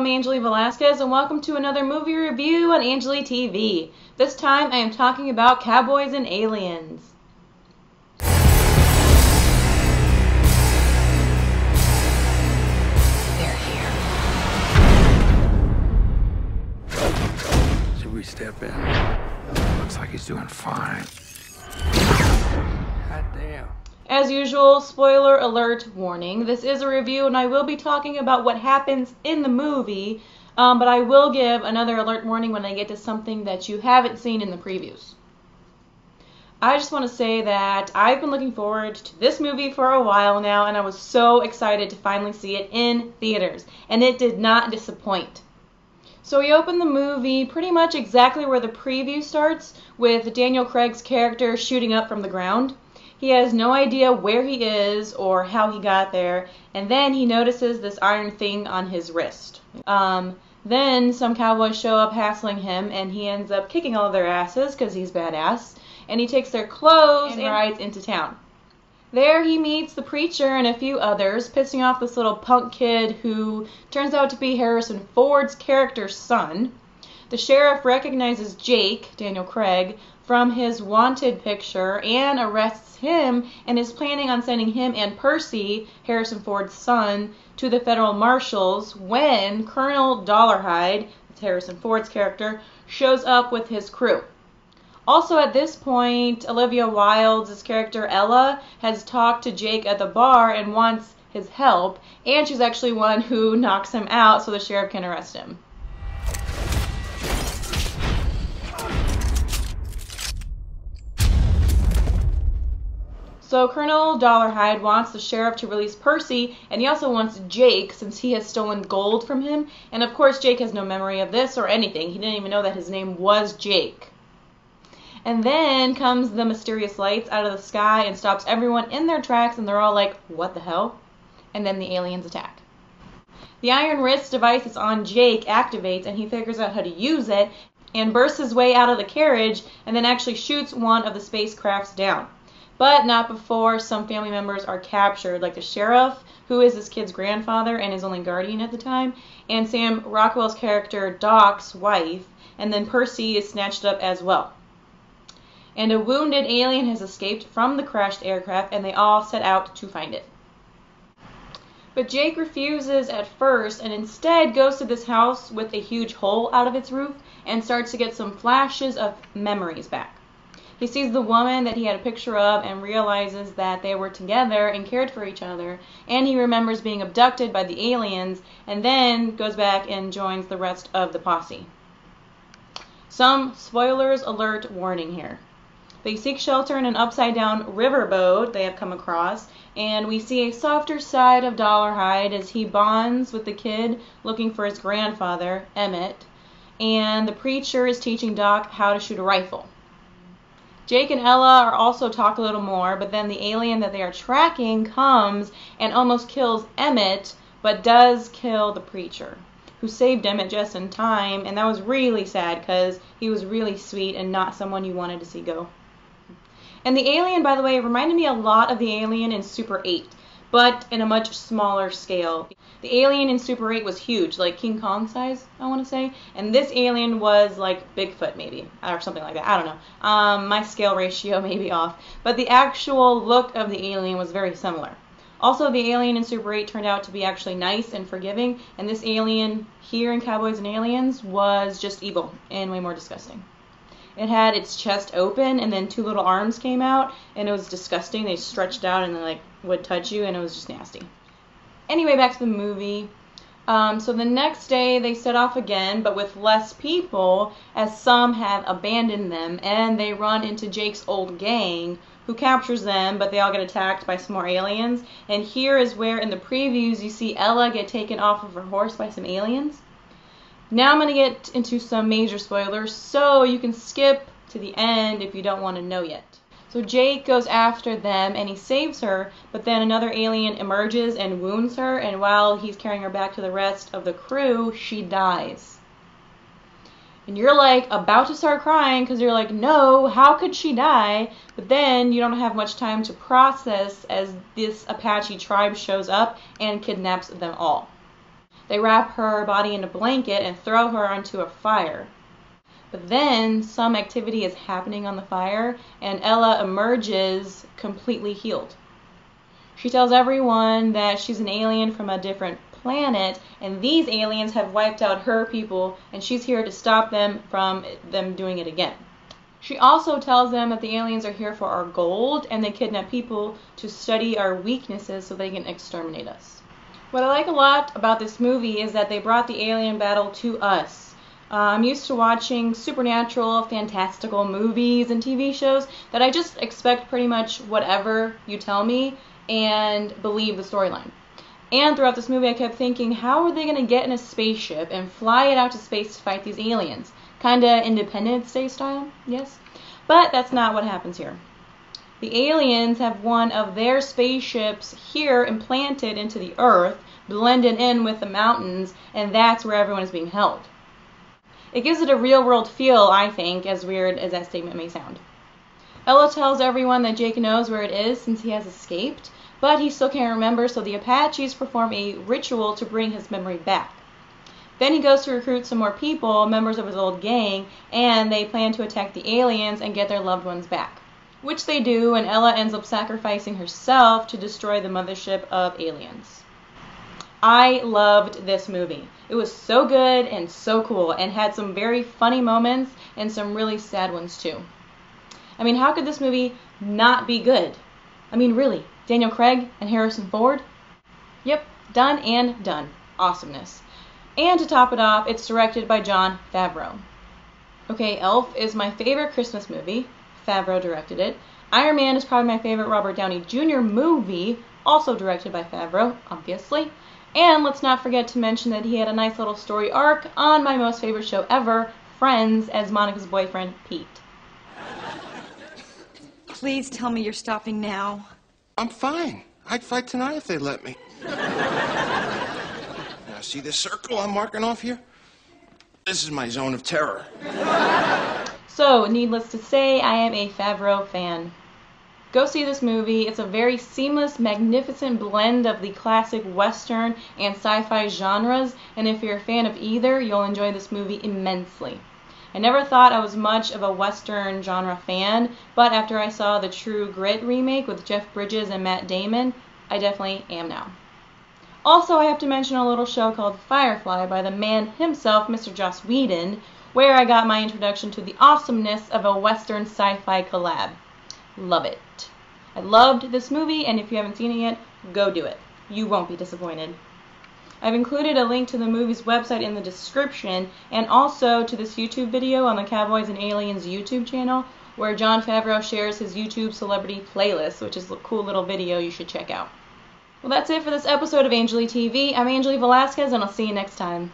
I'm Anjuli Velazquez, and welcome to another movie review on AnjuliTV. This time I am talking about Cowboys and Aliens. They're here. Should we step in? Looks like he's doing fine. God damn. As usual, spoiler alert warning. This is a review and I will be talking about what happens in the movie, but I will give another alert warning when I get to something that you haven't seen in the previews. I just want to say that I've been looking forward to this movie for a while now, and I was so excited to finally see it in theaters, and it did not disappoint. So we open the movie pretty much exactly where the preview starts, with Daniel Craig's character shooting up from the ground. He has no idea where he is or how he got there, and then he notices this iron thing on his wrist. Then some cowboys show up hassling him, and he ends up kicking all of their asses because he's badass, and he takes their clothes and rides into town. There he meets the preacher and a few others, pissing off this little punk kid who turns out to be Harrison Ford's character's son. The sheriff recognizes Jake, Daniel Craig, from his wanted picture and arrests him and is planning on sending him and Percy, Harrison Ford's son, to the federal marshals when Colonel Dollarhide, Harrison Ford's character, shows up with his crew. Also at this point, Olivia Wilde's character Ella has talked to Jake at the bar and wants his help, and she's actually one who knocks him out so the sheriff can arrest him. So Colonel Dollarhide wants the sheriff to release Percy, and he also wants Jake since he has stolen gold from him. And of course Jake has no memory of this or anything. He didn't even know that his name was Jake. And then comes the mysterious lights out of the sky and stops everyone in their tracks, and they're all like, what the hell? And then the aliens attack. The iron wrist device that's on Jake activates, and he figures out how to use it and bursts his way out of the carriage and then actually shoots one of the spacecrafts down. But not before some family members are captured, like the sheriff, who is this kid's grandfather and his only guardian at the time, and Sam Rockwell's character Doc's wife, and then Percy is snatched up as well. And a wounded alien has escaped from the crashed aircraft, and they all set out to find it. But Jake refuses at first and instead goes to this house with a huge hole out of its roof and starts to get some flashes of memories back. He sees the woman that he had a picture of and realizes that they were together and cared for each other, and he remembers being abducted by the aliens and then goes back and joins the rest of the posse. Some spoilers alert warning here. They seek shelter in an upside-down riverboat they have come across, and we see a softer side of Dollarhide as he bonds with the kid looking for his grandfather, Emmett, and the preacher is teaching Doc how to shoot a rifle. Jake and Ella are also talk a little more, but then the alien that they are tracking comes and almost kills Emmett, but does kill the preacher, who saved Emmett just in time, and that was really sad because he was really sweet and not someone you wanted to see go. And the alien, by the way, reminded me a lot of the alien in Super 8, but in a much smaller scale. The alien in Super 8 was huge, like King Kong size, I want to say, and this alien was like Bigfoot maybe, or something like that, I don't know. My scale ratio may be off, but the actual look of the alien was very similar. Also, the alien in Super 8 turned out to be actually nice and forgiving, and this alien here in Cowboys and Aliens was just evil and way more disgusting. It had its chest open, and then two little arms came out, and it was disgusting. They stretched out and they like would touch you, and it was just nasty. Anyway, back to the movie. So the next day they set off again, but with less people, as some have abandoned them, and they run into Jake's old gang, who captures them, but they all get attacked by some more aliens. And here is where in the previews you see Ella get taken off of her horse by some aliens. Now I'm going to get into some major spoilers, so you can skip to the end if you don't want to know yet. So Jake goes after them and he saves her, but then another alien emerges and wounds her, and while he's carrying her back to the rest of the crew, she dies. And you're like about to start crying because you're like, no, how could she die? But then you don't have much time to process as this Apache tribe shows up and kidnaps them all. They wrap her body in a blanket and throw her onto a fire. But then some activity is happening on the fire, and Ella emerges completely healed. She tells everyone that she's an alien from a different planet, and these aliens have wiped out her people, and she's here to stop them from them doing it again. She also tells them that the aliens are here for our gold, and they kidnap people to study our weaknesses so they can exterminate us. What I like a lot about this movie is that they brought the alien battle to us. I'm used to watching supernatural, fantastical movies and TV shows that I just expect pretty much whatever you tell me and believe the storyline. And throughout this movie I kept thinking, how are they going to get in a spaceship and fly it out to space to fight these aliens? Kinda Independence Day style, yes? But that's not what happens here. The aliens have one of their spaceships here implanted into the earth, blended in with the mountains, and that's where everyone is being held. It gives it a real-world feel, I think, as weird as that statement may sound. Ella tells everyone that Jake knows where it is since he has escaped, but he still can't remember, so the Apaches perform a ritual to bring his memory back. Then he goes to recruit some more people, members of his old gang, and they plan to attack the aliens and get their loved ones back. Which they do, and Ella ends up sacrificing herself to destroy the mothership of aliens. I loved this movie. It was so good and so cool, and had some very funny moments and some really sad ones too. I mean, how could this movie not be good? I mean, really, Daniel Craig and Harrison Ford? Yep, done and done. Awesomeness. And to top it off, it's directed by Jon Favreau. Okay, Elf is my favorite Christmas movie. Favreau directed it. Iron Man is probably my favorite Robert Downey Jr. movie, also directed by Favreau, obviously. And let's not forget to mention that he had a nice little story arc on my most favorite show ever, Friends, as Monica's boyfriend, Pete. Please tell me you're stopping now. I'm fine. I'd fight tonight if they let me. Now, see this circle I'm marking off here? This is my zone of terror. So, needless to say, I am a Favreau fan. Go see this movie. It's a very seamless, magnificent blend of the classic Western and sci-fi genres, and if you're a fan of either, you'll enjoy this movie immensely. I never thought I was much of a Western genre fan, but after I saw the True Grit remake with Jeff Bridges and Matt Damon, I definitely am now. Also, I have to mention a little show called Firefly by the man himself, Mr. Joss Whedon, where I got my introduction to the awesomeness of a Western sci-fi collab. Love it. I loved this movie, and if you haven't seen it yet, go do it. You won't be disappointed. I've included a link to the movie's website in the description, and also to this YouTube video on the Cowboys and Aliens YouTube channel, where Jon Favreau shares his YouTube celebrity playlist, which is a cool little video you should check out. Well, that's it for this episode of AnjuliTV. I'm Anjuli Velazquez, and I'll see you next time.